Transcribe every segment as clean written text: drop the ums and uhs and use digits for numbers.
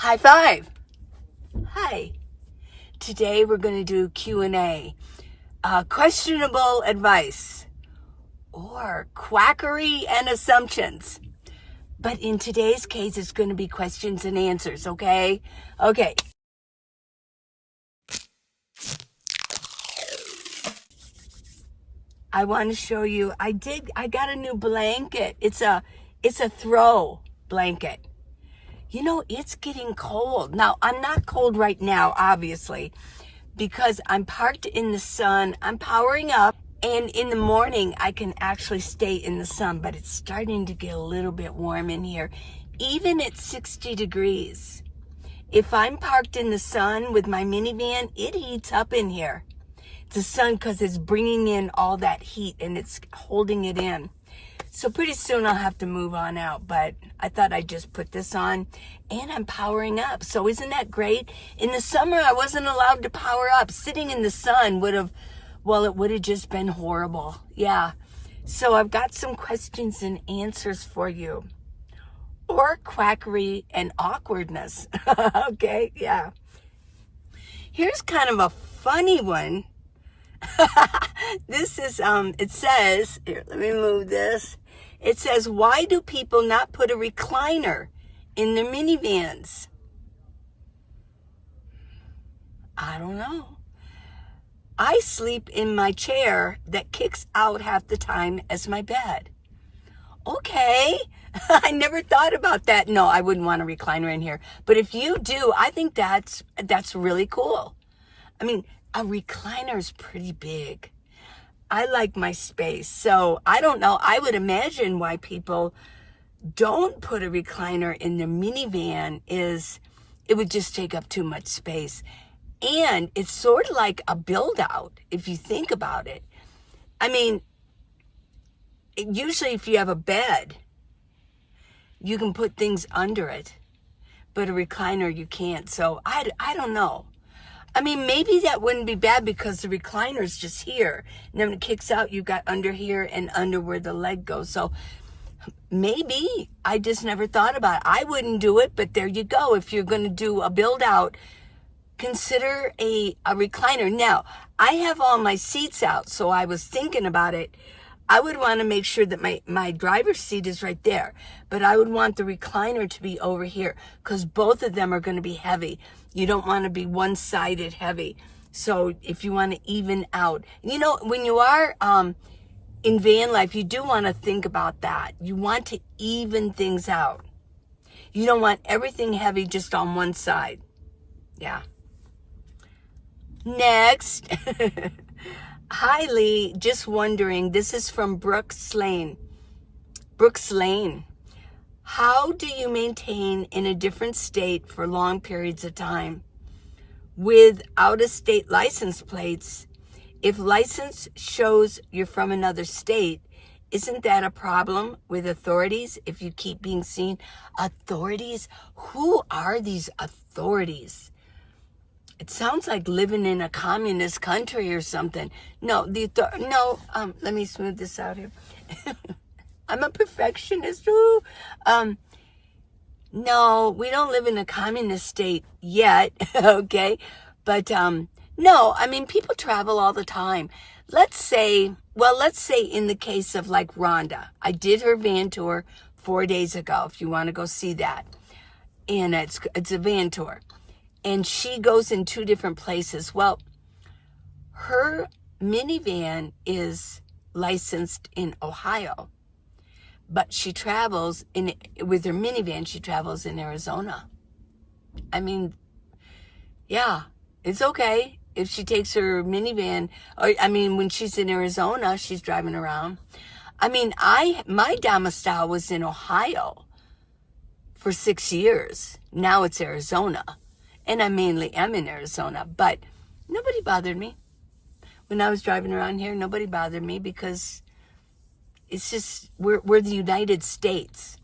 High five. Hi. Today we're going to do Q&A. Questionable advice or quackery and assumptions. But in today's case, it's going to be questions and answers, okay? Okay. I want to show you, I got a new blanket. It's a throw blanket. You know, it's getting cold. Now, I'm not cold right now, obviously, because I'm parked in the sun. I'm powering up, and in the morning, I can actually stay in the sun, but it's starting to get a little bit warm in here, even at 60 degrees. If I'm parked in the sun with my minivan, it heats up in here. It's the sun because it's bringing in all that heat, and it's holding it in. So pretty soon I'll have to move on out, but I thought I'd just put this on, and I'm powering up. So isn't that great? In the summer, I wasn't allowed to power up. Sitting in the sun it would have just been horrible. Yeah. So I've got some questions and answers for you. Or quackery and awkwardness. Okay, yeah. Here's kind of a funny one. This is, it says, here, let me move this. It says, why do people not put a recliner in their minivans? I don't know. I sleep in my chair that kicks out half the time as my bed. Okay. I never thought about that. No, I wouldn't want a recliner in here. But if you do, I think that's really cool. I mean, a recliner is pretty big. I like my space. So I don't know. I would imagine why people don't put a recliner in their minivan is it would just take up too much space. And it's sort of like a build out if you think about it. I mean, usually if you have a bed, you can put things under it, but a recliner you can't. So I don't know. I mean, maybe that wouldn't be bad because the recliner's just here. And then when it kicks out, you've got under here and under where the leg goes. So maybe I just never thought about it. I wouldn't do it, but there you go. If you're going to do a build out, consider a recliner. Now, I have all my seats out, so I was thinking about it. I would want to make sure that my driver's seat is right there, but I would want the recliner to be over here because both of them are going to be heavy. You don't want to be one-sided heavy. So if you want to even out, you know, when you are in van life, you do want to think about that. You want to even things out. You don't want everything heavy just on one side. Yeah. Next. Hi, Lee. Just wondering, this is from Brooks Lane. How do you maintain in a different state for long periods of time? With out-of-state license plates, if license shows you're from another state, isn't that a problem with authorities if you keep being seen? Authorities? Who are these authorities? It sounds like living in a communist country or something. No, let me smooth this out here. I'm a perfectionist. Ooh. No, we don't live in a communist state yet, okay? But no, I mean, people travel all the time. Let's say in the case of like Rhonda, I did her van tour 4 days ago, if you want to go see that. And it's a van tour. And she goes in 2 different places. Well, her minivan is licensed in Ohio, but she travels with her minivan, she travels in Arizona. I mean, yeah, it's okay if she takes her minivan, when she's in Arizona, she's driving around. I mean, my domicile was in Ohio for 6 years. Now it's Arizona. And I mainly am in Arizona, but nobody bothered me. When I was driving around here, nobody bothered me because it's just, we're the United States.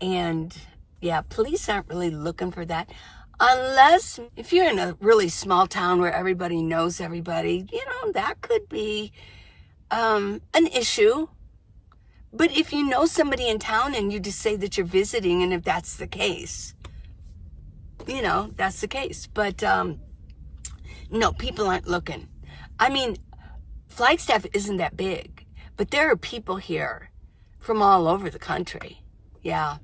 And yeah, police aren't really looking for that. Unless if you're in a really small town where everybody knows everybody, you know, that could be an issue. But if you know somebody in town and you just say that you're visiting, and if that's the case, you know, that's the case. But no, people aren't looking. I mean, Flagstaff isn't that big, but there are people here from all over the country. Yeah.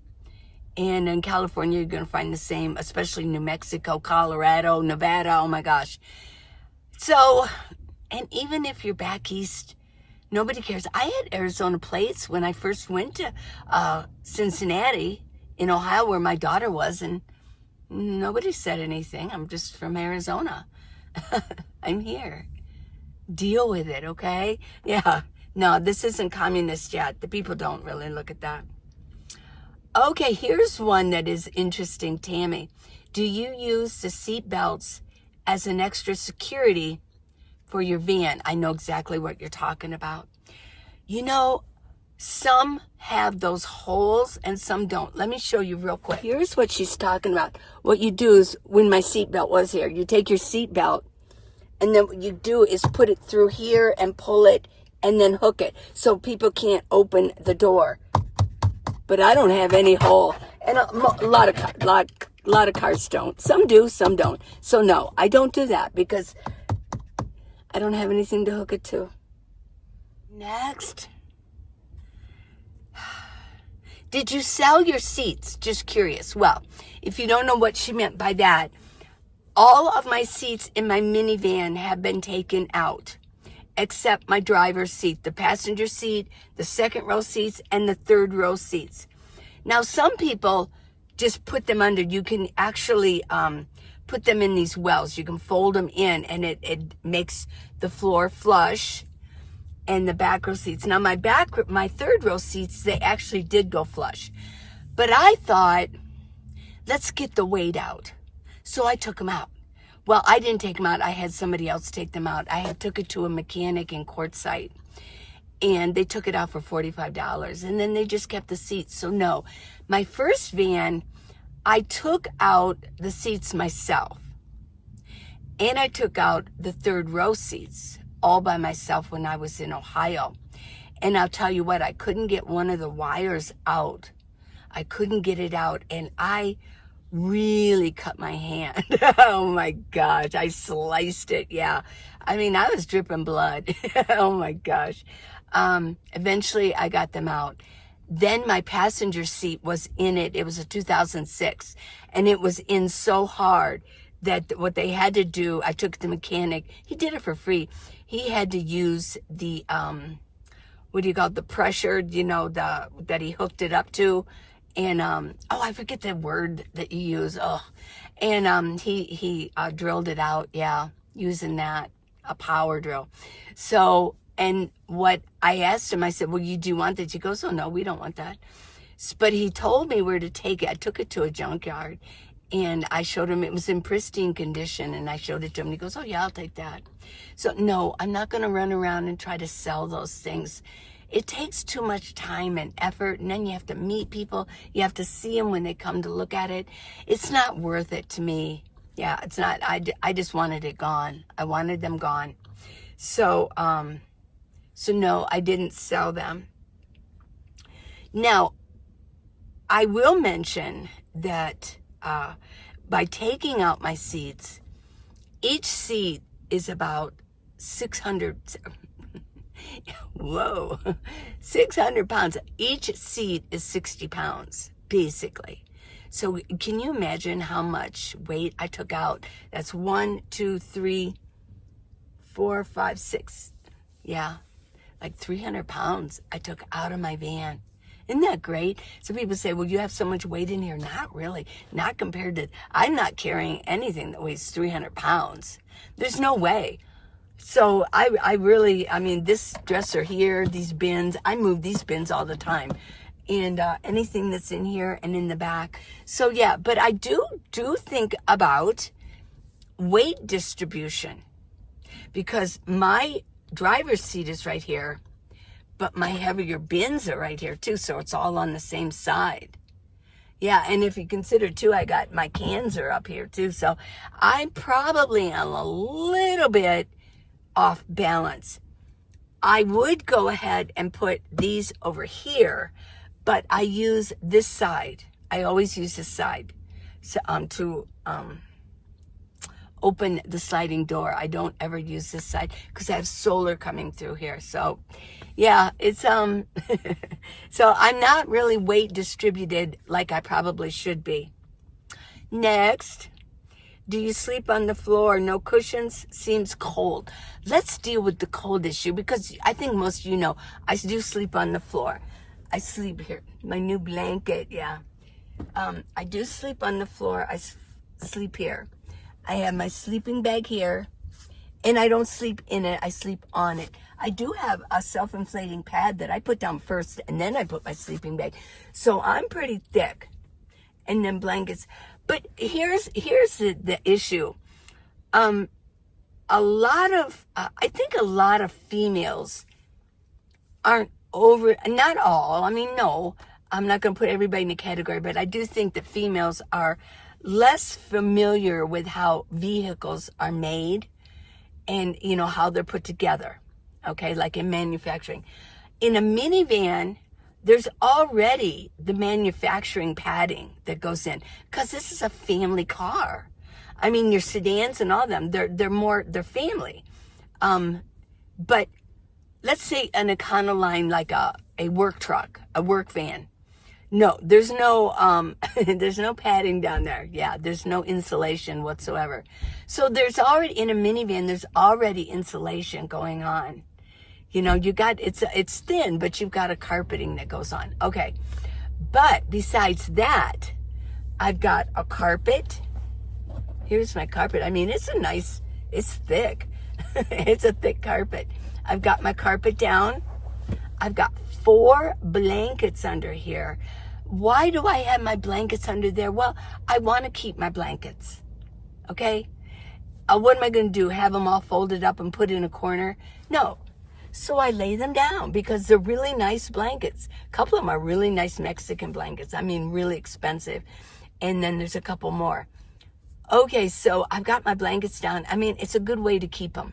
And in California, you're going to find the same, especially New Mexico, Colorado, Nevada. Oh my gosh. So, and even if you're back east, nobody cares. I had Arizona plates when I first went to Cincinnati in Ohio, where my daughter was, and nobody said anything. I'm just from Arizona. I'm here. Deal with it, okay? Yeah. No, this isn't communist yet. The people don't really look at that. Okay, here's one that is interesting, Tammy. Do you use the seat belts as an extra security for your van? I know exactly what you're talking about. You know, some have those holes and some don't. Let me show you real quick. Here's what she's talking about. What you do is, when my seatbelt was here, you take your seatbelt, and then what you do is put it through here and pull it and then hook it so people can't open the door. But I don't have any hole, and a lot of cars don't. Some do, some don't. So no, I don't do that because I don't have anything to hook it to. Next. Did you sell your seats? Just curious. Well, if you don't know what she meant by that, all of my seats in my minivan have been taken out, except my driver's seat, the passenger seat, the second row seats, and the third row seats. Now, some people just put them under. You can actually put them in these wells. You can fold them in, and it makes the floor flush. And the back row seats. Now, my third row seats, they actually did go flush. But I thought, let's get the weight out. So I took them out. Well, I didn't take them out. I had somebody else take them out. I had took it to a mechanic in Quartzsite, and they took it out for $45. And then they just kept the seats. So no, my first van, I took out the seats myself. And I took out the third row seats all by myself when I was in Ohio. And I'll tell you what, I couldn't get one of the wires out. I couldn't get it out, and I really cut my hand. Oh my gosh, I sliced it. Yeah. I mean, I was dripping blood. Oh my gosh. Eventually I got them out. Then my passenger seat was in it. It was a 2006, and it was in so hard that what they had to do, I took the mechanic. He did it for free. He had to use the, what do you call it? The pressure, you know, that he hooked it up to. And, I forget the word that you use. Oh, and, he drilled it out. Yeah. Using that, a power drill. So, and what I asked him, I said, well, do you want that? He goes, oh no, we don't want that. But he told me where to take it. I took it to a junkyard, and I showed him it was in pristine condition, and I showed it to him, and he goes, oh yeah, I'll take that. So no, I'm not going to run around and try to sell those things. It takes too much time and effort, and then you have to meet people. You have to see them when they come to look at it. It's not worth it to me. Yeah, it's not. I just wanted it gone. I wanted them gone. So, so no, I didn't sell them. Now, I will mention that by taking out my seats, each seat is about 600, whoa, 600 pounds. Each seat is 60 pounds, basically. So can you imagine how much weight I took out? That's 1, 2, 3, 4, 5, 6. Yeah, like 300 pounds I took out of my van. Isn't that great? So people say, well, you have so much weight in here. Not really. Not compared to, I'm not carrying anything that weighs 300 pounds. There's no way. So I really, I mean, this dresser here, these bins, I move these bins all the time. And anything that's in here and in the back. So yeah, but I do think about weight distribution, because my driver's seat is right here, but my heavier bins are right here too, so it's all on the same side. Yeah, and if you consider too, I got my cans are up here too, so I'm probably a little bit off balance. I would go ahead and put these over here, but I use this side. I always use this side to open the sliding door. I don't ever use this side because I have solar coming through here. So yeah, it's so I'm not really weight distributed like I probably should be. Next, do you sleep on the floor? No cushions? Seems cold. Let's deal with the cold issue because I think most of you know I do sleep on the floor. I sleep here. My new blanket, yeah. I do sleep on the floor. I sleep here. I have my sleeping bag here, and I don't sleep in it. I sleep on it. I do have a self-inflating pad that I put down first, and then I put my sleeping bag. So I'm pretty thick. And then blankets. But here's the issue. I think a lot of females aren't not all. I mean, no, I'm not going to put everybody in a category, but I do think that females are less familiar with how vehicles are made and, you know, how they're put together. Okay, like in manufacturing. In a minivan, there's already the manufacturing padding that goes in because this is a family car. I mean, your sedans and all of them, they're family. But let's say an Econoline, like a work truck, a work van. No, there's no there's no padding down there. Yeah, there's no insulation whatsoever. So there's already, in a minivan, there's already insulation going on. You know, it's thin, but you've got a carpeting that goes on. Okay. But besides that, I've got a carpet. Here's my carpet. I mean, it's thick. It's a thick carpet. I've got my carpet down. I've got 4 blankets under here. Why do I have my blankets under there? Well, I want to keep my blankets. Okay? What am I going to do? Have them all folded up and put in a corner? No. So I lay them down because they're really nice blankets. A couple of them are really nice Mexican blankets. I mean, really expensive. And then there's a couple more. Okay, so I've got my blankets down. I mean, it's a good way to keep them.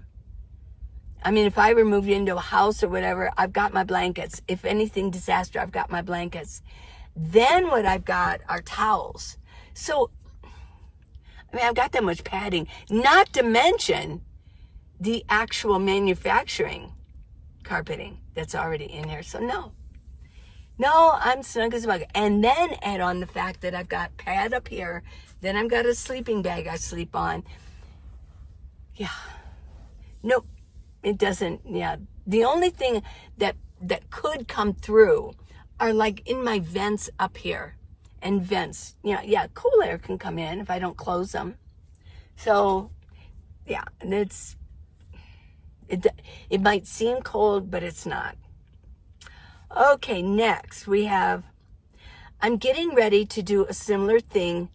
I mean, if I ever moved into a house or whatever, I've got my blankets. If anything disaster, I've got my blankets. Then what I've got are towels. So, I mean, I've got that much padding. Not to mention the actual manufacturing carpeting that's already in here. So no, I'm snug as a bug. And then add on the fact that I've got pad up here. Then I've got a sleeping bag I sleep on. Yeah. Nope. It doesn't. Yeah. The only thing that could come through are like in my vents up here. And vents, yeah, cool air can come in if I don't close them. So, yeah, and it might seem cold, but it's not. Okay, next we have, I'm getting ready to do a similar thing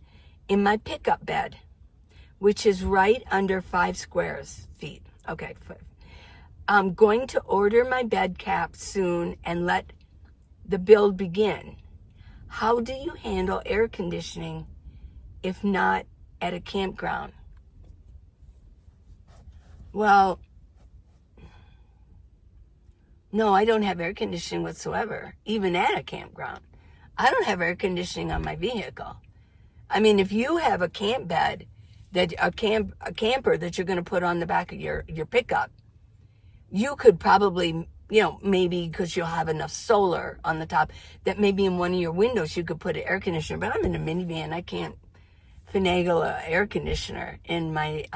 in my pickup bed, which is right under 5 feet. Okay, I'm going to order my bed cap soon and let the build begin. How do you handle air conditioning if not at a campground? Well, no, I don't have air conditioning whatsoever, even at a campground. I don't have air conditioning on my vehicle. I mean, if you have a camp bed, a camper that you're going to put on the back of your pickup, you could probably, maybe because you'll have enough solar on the top, that maybe in one of your windows you could put an air conditioner. But I'm in a minivan. I can't finagle an air conditioner in my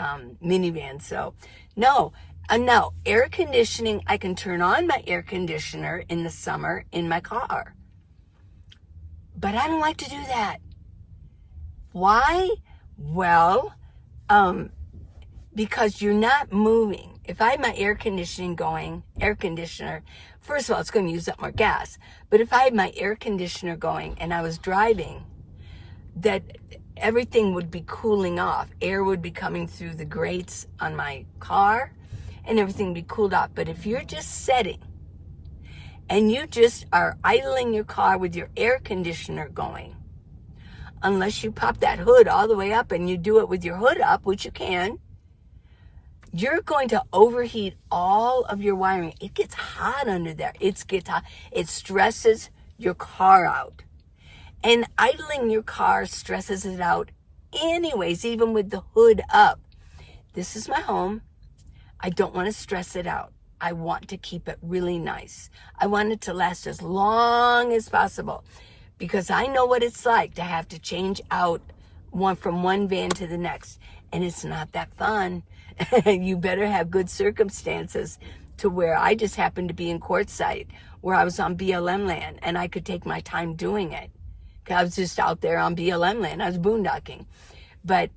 minivan. So, no. Now, air conditioning, I can turn on my air conditioner in the summer in my car. But I don't like to do that. Why? Well, because you're not moving. If I have my air conditioner, first of all, it's going to use up more gas. But if I had my air conditioner going and I was driving, that everything would be cooling off. Air would be coming through the grates on my car and everything would be cooled off. But if you're just sitting and you just are idling your car with your air conditioner going, unless you pop that hood all the way up and you do it with your hood up, which you can, you're going to overheat all of your wiring. It gets hot under there. It gets hot. It stresses your car out. And idling your car stresses it out anyways, even with the hood up. This is my home. I don't want to stress it out. I want to keep it really nice. I want it to last as long as possible because I know what it's like to have to change out from one van to the next. And it's not that fun. You better have good circumstances to where I just happened to be in Quartzsite, where I was on BLM land and I could take my time doing it. I was just out there on BLM land. I was boondocking. But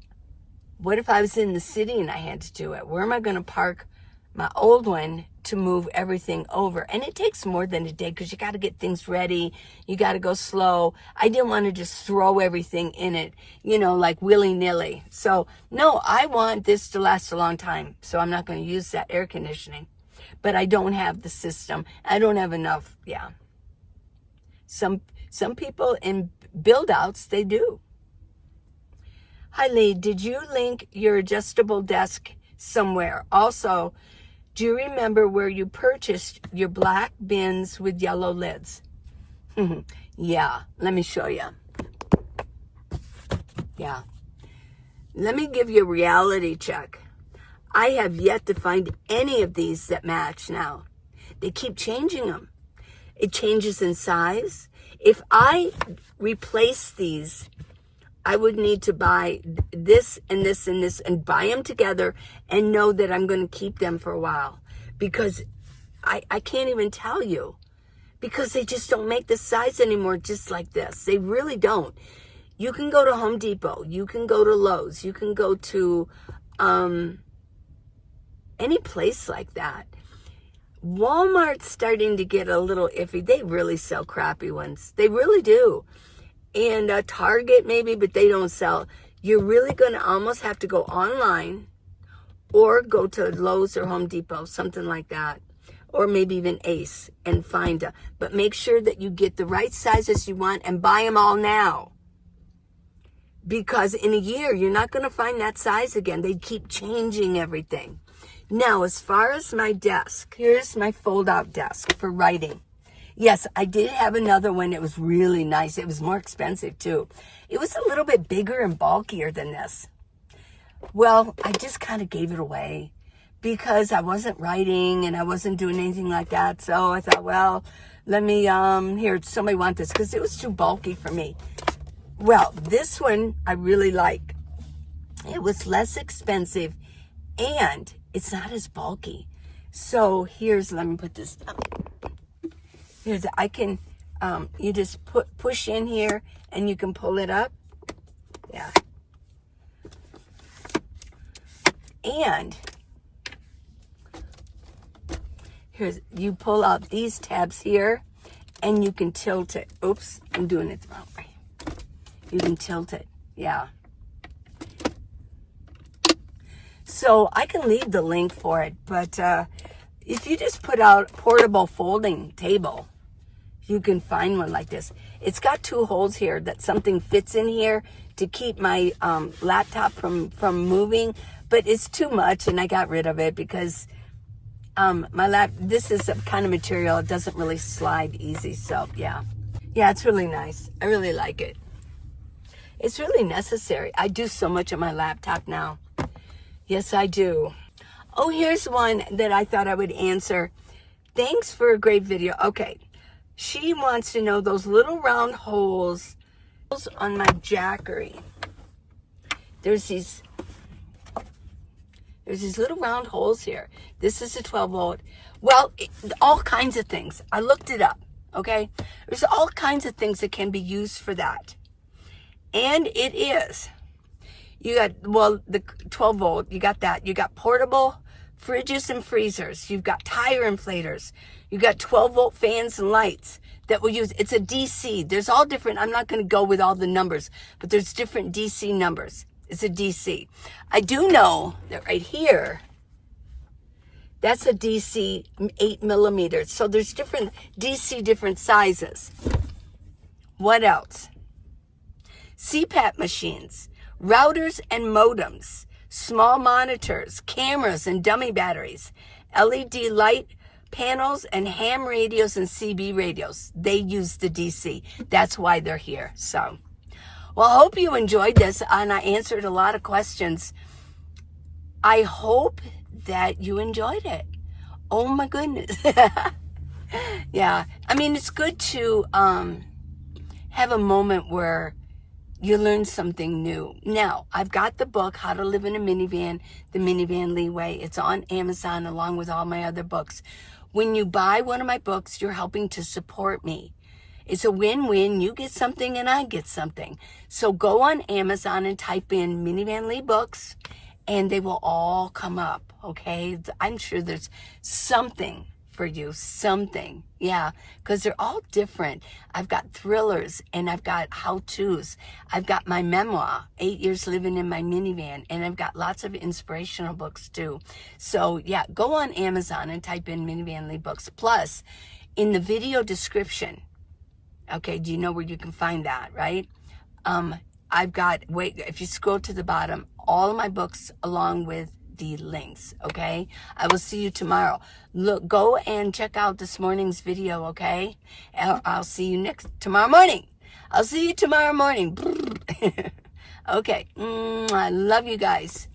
what if I was in the city and I had to do it? Where am I going to park my old one to move everything over? And it takes more than a day because you got to get things ready. You got to go slow. I didn't want to just throw everything in it, like willy-nilly. So, no, I want this to last a long time. So I'm not going to use that air conditioning. But I don't have the system. I don't have enough. Yeah. Some people in build-outs, they do. Hi, Lee. Did you link your adjustable desk somewhere? Also, do you remember where you purchased your black bins with yellow lids? Yeah, let me show you. Yeah. Let me give you a reality check. I have yet to find any of these that match now. They keep changing them. It changes in size. If I replace these, I would need to buy this and this and this and buy them together and know that I'm going to keep them for a while because I can't even tell you because they just don't make the size anymore just like this. They really don't. You can go to Home Depot. You can go to Lowe's. You can go to any place like that. Walmart's starting to get a little iffy. They really sell crappy ones. They really do. And Target maybe, but they don't sell. You're really going to almost have to go online or go to Lowe's or Home Depot, something like that. Or maybe even Ace and find a. But make sure that you get the right sizes you want and buy them all now. Because in a year, you're not going to find that size again. They keep changing everything. Now, as far as my desk, here's my fold-out desk for writing. Yes, I did have another one. It was really nice. It was more expensive, too. It was a little bit bigger and bulkier than this. Well, I just kind of gave it away because I wasn't writing and I wasn't doing anything like that. So I thought, well, let me, here, somebody want this because it was too bulky for me. Well, this one I really like. It was less expensive and it's not as bulky. So let me put this down. I can, you just push in here and you can pull it up. Yeah. And you pull out these tabs here and you can tilt it. Oops, I'm doing it the wrong way. You can tilt it. Yeah. So I can leave the link for it, but if you just put out portable folding table, you can find one like this. It's got 2 holes here that something fits in here to keep my laptop from moving, but it's too much and I got rid of it because this is a kind of material, it doesn't really slide easy, so yeah. Yeah, it's really nice. I really like it. It's really necessary. I do so much on my laptop now. Yes, I do. Oh, here's one that I thought I would answer. Thanks for a great video. Okay. She wants to know those little round holes on my jackery. There's these little round holes here. This is a 12 volt. Well, all kinds of things. I looked it up, okay? There's all kinds of things that can be used for that. And it is. You got, the 12 volt, you got that. You got portable fridges and freezers. You've got tire inflators. You got 12 volt fans and lights that will use, it's a DC. There's all different, I'm not going to go with all the numbers, but there's different DC numbers. It's a DC. I do know that right here, that's a DC 8 millimeters. So there's different DC, different sizes. What else? CPAP machines, routers and modems, small monitors, cameras and dummy batteries, LED light panels and ham radios and CB radios. They use the DC. That's why they're here. So, Well, I hope you enjoyed this, and I answered a lot of questions. I hope that you enjoyed it. Oh my goodness. Yeah. I mean, it's good to have a moment where you learn something new. Now, I've got the book, How to Live in a Minivan, The Minivan Lee Way. It's on Amazon along with all my other books. When you buy one of my books, you're helping to support me. It's a win-win. You get something and I get something. So go on Amazon and type in Minivan Lee books and they will all come up, okay? I'm sure there's something for you, something. Yeah, because they're all different. I've got thrillers and I've got how-tos. I've got my memoir, 8 years living in my minivan, and I've got lots of inspirational books too. So yeah, go on Amazon and type in Minivan Lee books. Plus, in the video description, okay, do you know where you can find that, right? I've got, if you scroll to the bottom, all of my books along with the links, okay? I will see you tomorrow. Look, go and check out this morning's video, okay? I'll see you tomorrow morning. I'll see you tomorrow morning. Okay, I love you guys.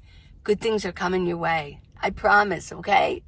Good things are coming your way. I promise, okay?